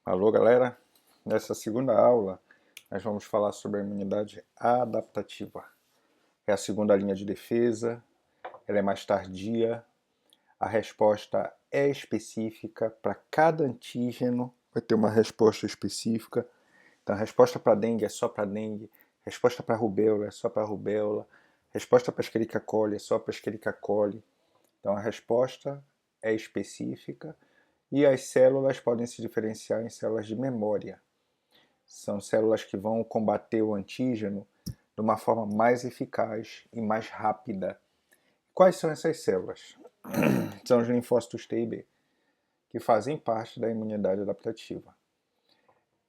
Alô, galera! Nessa segunda aula, nós vamos falar sobre a imunidade adaptativa. É a segunda linha de defesa, ela é mais tardia, a resposta é específica para cada antígeno, vai ter uma resposta específica. Então, a resposta para dengue é só para dengue, resposta para rubéola é só para rubéola, resposta para Escherichia coli é só para Escherichia coli. Então, a resposta é específica e as células podem se diferenciar em células de memória. São células que vão combater o antígeno de uma forma mais eficaz e mais rápida. Quais são essas células? São os linfócitos T e B, que fazem parte da imunidade adaptativa.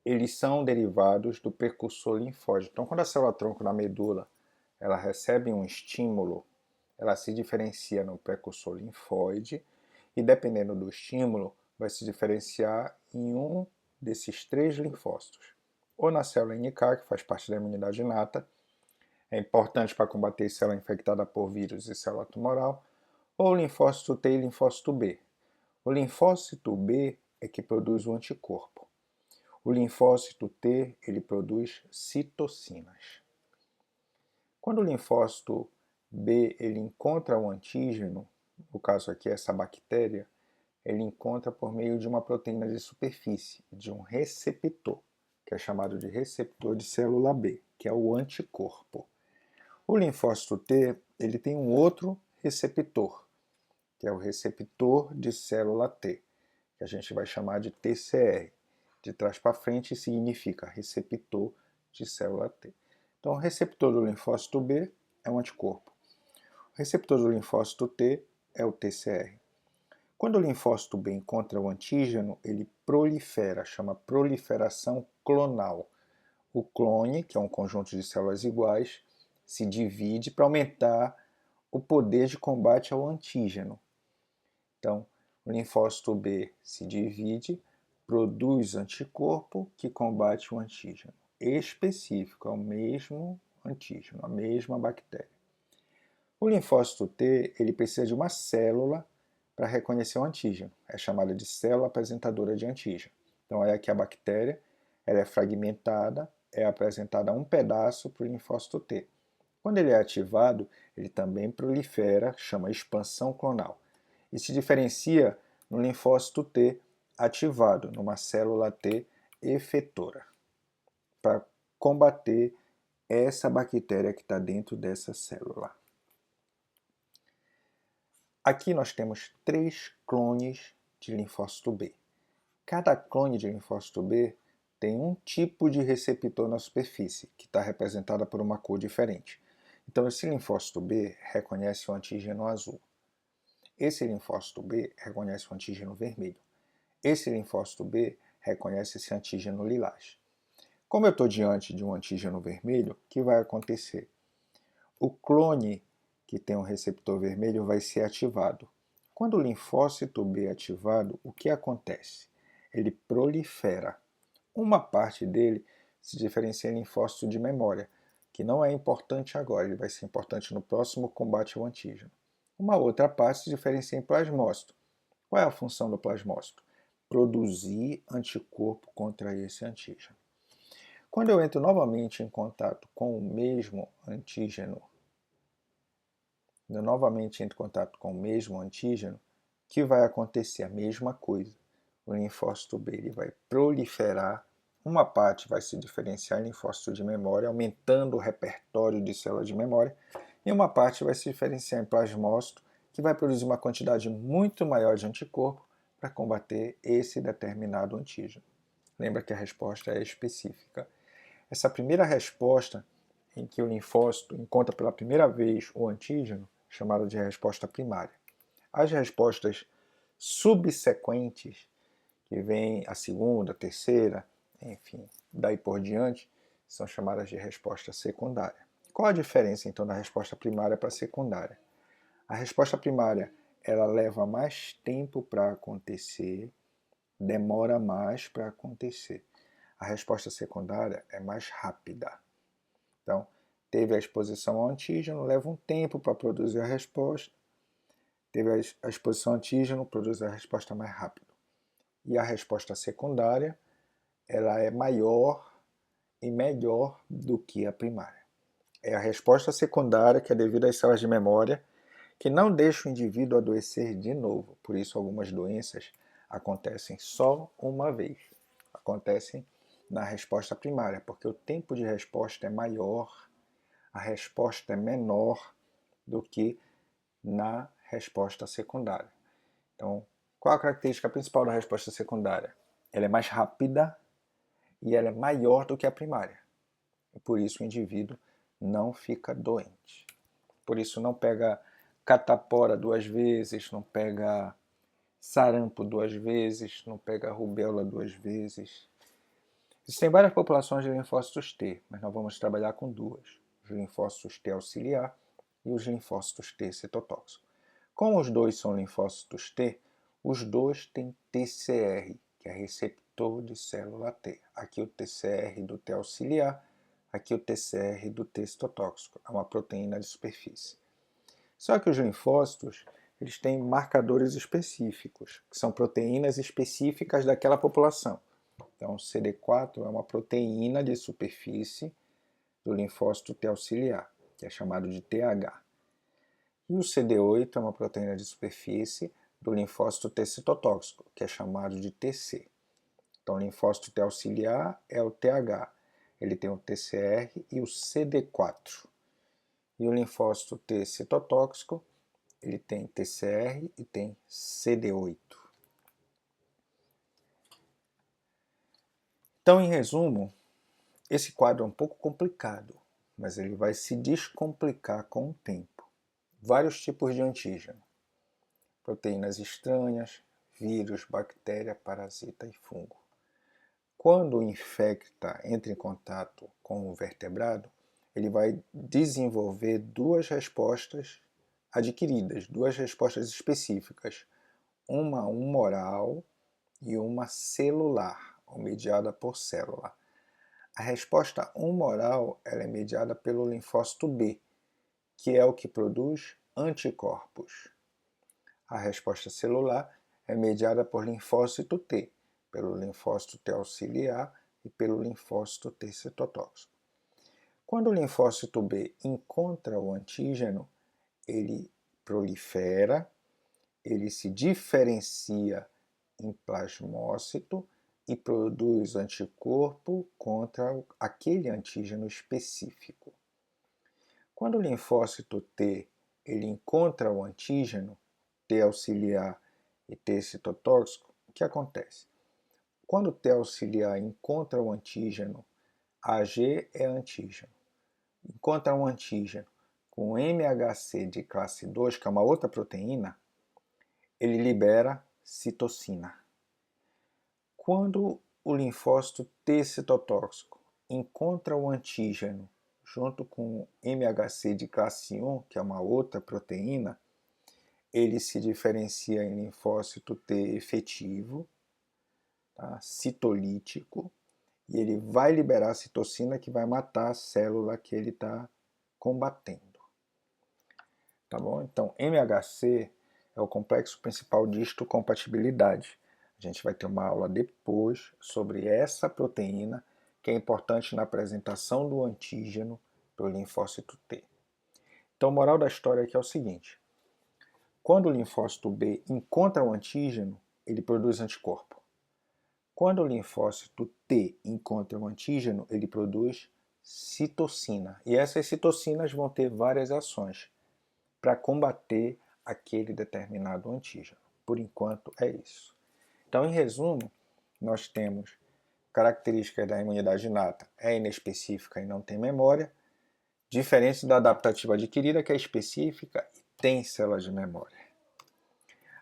Eles são derivados do precursor linfóide. Então, quando a célula-tronco na medula ela recebe um estímulo, ela se diferencia no precursor linfóide e, dependendo do estímulo, vai se diferenciar em um desses três linfócitos. Ou na célula NK, que faz parte da imunidade inata, é importante para combater célula infectada por vírus e célula tumoral, ou o linfócito T e linfócito B. O linfócito B é que produz o anticorpo. O linfócito T, ele produz citocinas. Quando o linfócito B ele encontra o antígeno, no caso aqui essa bactéria, ele encontra por meio de uma proteína de superfície, de um receptor, que é chamado de receptor de célula B, que é o anticorpo. O linfócito T ele tem um outro receptor, que é o receptor de célula T, que a gente vai chamar de TCR. De trás para frente significa receptor de célula T. Então, o receptor do linfócito B é um anticorpo. O receptor do linfócito T é o TCR. Quando o linfócito B encontra o antígeno, ele prolifera, chama proliferação clonal. O clone, que é um conjunto de células iguais, se divide para aumentar o poder de combate ao antígeno. Então, o linfócito B se divide, produz anticorpo que combate o antígeno específico, é o mesmo antígeno, a mesma bactéria. O linfócito T ele precisa de uma célula para reconhecer o antígeno, é chamada de célula apresentadora de antígeno. Então, é aqui a bactéria, ela é fragmentada, é apresentada um pedaço para o linfócito T. Quando ele é ativado, ele também prolifera, chama expansão clonal, e se diferencia no linfócito T ativado, numa célula T efetora, para combater essa bactéria que está dentro dessa célula. Aqui nós temos 3 clones de linfócito B. Cada clone de linfócito B tem um tipo de receptor na superfície, que está representada por uma cor diferente. Então, esse linfócito B reconhece o antígeno azul. Esse linfócito B reconhece o antígeno vermelho. Esse linfócito B reconhece esse antígeno lilás. Como eu estou diante de um antígeno vermelho, o que vai acontecer? O clone que tem um receptor vermelho vai ser ativado. Quando o linfócito B é ativado, o que acontece? Ele prolifera. Uma parte dele se diferencia em linfócito de memória, que não é importante agora, ele vai ser importante no próximo combate ao antígeno. Uma outra parte se diferencia em plasmócito. Qual é a função do plasmócito? Produzir anticorpo contra esse antígeno. Quando eu entro novamente em contato com o mesmo antígeno, o que vai acontecer? A mesma coisa. O linfócito B ele vai proliferar, uma parte vai se diferenciar em linfócito de memória, aumentando o repertório de células de memória, e uma parte vai se diferenciar em plasmócito, que vai produzir uma quantidade muito maior de anticorpo para combater esse determinado antígeno. Lembra que a resposta é específica. Essa primeira resposta, em que o linfócito encontra pela primeira vez o antígeno, chamada de resposta primária. As respostas subsequentes, que vem a segunda, a terceira, enfim, daí por diante, são chamadas de resposta secundária. Qual a diferença, então, da resposta primária para a secundária? A resposta primária, ela leva mais tempo para acontecer, demora mais para acontecer. A resposta secundária é mais rápida. Então, teve a exposição ao antígeno, leva um tempo para produzir a resposta. Teve a exposição ao antígeno, produz a resposta mais rápido. E a resposta secundária ela é maior e melhor do que a primária. É a resposta secundária que é devida às células de memória que não deixa o indivíduo adoecer de novo. Por isso, algumas doenças acontecem só uma vez. Acontecem na resposta primária, porque o tempo de resposta é maior, a resposta é menor do que na resposta secundária. Então, qual a característica principal da resposta secundária? Ela é mais rápida e ela é maior do que a primária. E por isso o indivíduo não fica doente. Por isso não pega catapora 2 vezes, não pega sarampo 2 vezes, não pega rubéola 2 vezes. Existem várias populações de linfócitos T, mas nós vamos trabalhar com duas: os linfócitos T auxiliar e os linfócitos T citotóxicos. Como os dois são linfócitos T, os dois têm TCR, que é receptor de célula T. Aqui o TCR do T auxiliar, aqui o TCR do T citotóxico. É uma proteína de superfície. Só que os linfócitos, eles têm marcadores específicos, que são proteínas específicas daquela população. Então, o CD4 é uma proteína de superfície do linfócito T auxiliar, que é chamado de TH. E o CD8 é uma proteína de superfície do linfócito T citotóxico, que é chamado de TC. Então, o linfócito T auxiliar é o TH. Ele tem o TCR e o CD4. E o linfócito T citotóxico, ele tem TCR e tem CD8. Então, em resumo, esse quadro é um pouco complicado, mas ele vai se descomplicar com o tempo. Vários tipos de antígeno: proteínas estranhas, vírus, bactéria, parasita e fungo. Quando o infecta entra em contato com o vertebrado, ele vai desenvolver duas respostas adquiridas, duas respostas específicas, uma humoral e uma celular, ou mediada por célula. A resposta humoral ela é mediada pelo linfócito B, que é o que produz anticorpos. A resposta celular é mediada por linfócito T, pelo linfócito T auxiliar e pelo linfócito T citotóxico. Quando o linfócito B encontra o antígeno, ele prolifera, ele se diferencia em plasmócito e produz anticorpo contra aquele antígeno específico. Quando o linfócito T ele encontra o antígeno, T auxiliar e T citotóxico, o que acontece? Quando o T auxiliar encontra o antígeno, Ag é antígeno, encontra um antígeno com MHC de classe 2, que é uma outra proteína, ele libera citocina. Quando o linfócito T citotóxico encontra o antígeno junto com MHC de classe 1, que é uma outra proteína, ele se diferencia em linfócito T efetivo, tá? Citolítico, e ele vai liberar a citocina que vai matar a célula que ele está combatendo. Tá bom? Então, MHC é o complexo principal de histocompatibilidade. A gente vai ter uma aula depois sobre essa proteína, que é importante na apresentação do antígeno pelo linfócito T. Então, a moral da história aqui é o seguinte: quando o linfócito B encontra o antígeno, ele produz anticorpo. Quando o linfócito T encontra o antígeno, ele produz citocina. E essas citocinas vão ter várias ações para combater aquele determinado antígeno. Por enquanto é isso. Então, em resumo, nós temos características da imunidade inata: é inespecífica e não tem memória, diferente da adaptativa adquirida, que é específica e tem células de memória.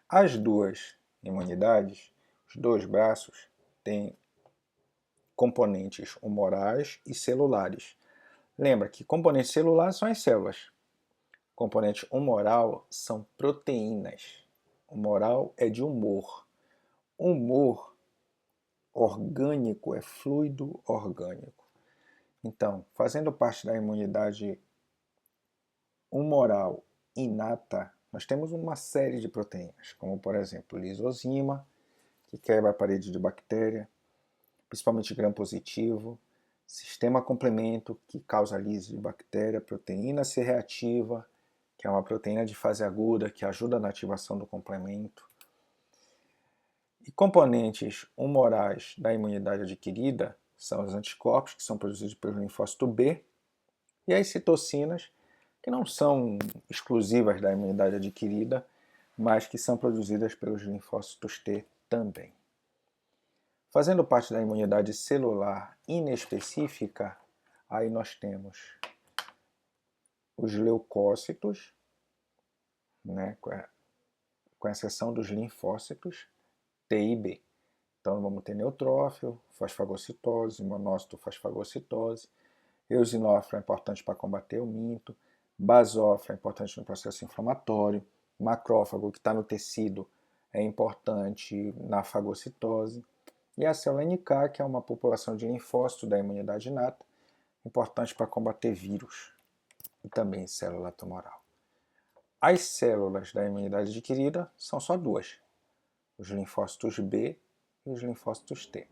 As duas imunidades, os dois braços, têm componentes humorais e celulares. Lembra que componentes celulares são as células. Componente humoral são proteínas. Humoral é de humor. Humor orgânico é fluido orgânico. Então, fazendo parte da imunidade humoral inata, nós temos uma série de proteínas, como por exemplo lisozima, que quebra a parede de bactéria, principalmente gram-positivo, sistema complemento, que causa lise de bactéria, proteína C reativa, que é uma proteína de fase aguda que ajuda na ativação do complemento. E componentes humorais da imunidade adquirida são os anticorpos, que são produzidos pelo linfócito B, e as citocinas, que não são exclusivas da imunidade adquirida, mas que são produzidas pelos linfócitos T também. Fazendo parte da imunidade celular inespecífica, aí nós temos os leucócitos, né, com exceção dos linfócitos T e B. Então vamos ter neutrófilo, fosfagocitose, monócito fosfagocitose, eosinófilo é importante para combater o minto, basófilo é importante no processo inflamatório, macrófago, que está no tecido, é importante na fagocitose, e a célula NK, que é uma população de linfócitos da imunidade inata, importante para combater vírus e também célula tumoral. As células da imunidade adquirida são só duas, os linfócitos B e os linfócitos T.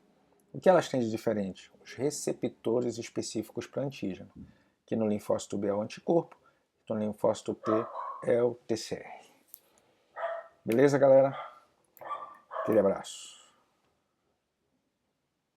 O que elas têm de diferente? Os receptores específicos para antígeno, que no linfócito B é o anticorpo, no linfócito T é o TCR. Beleza, galera? Aquele abraço.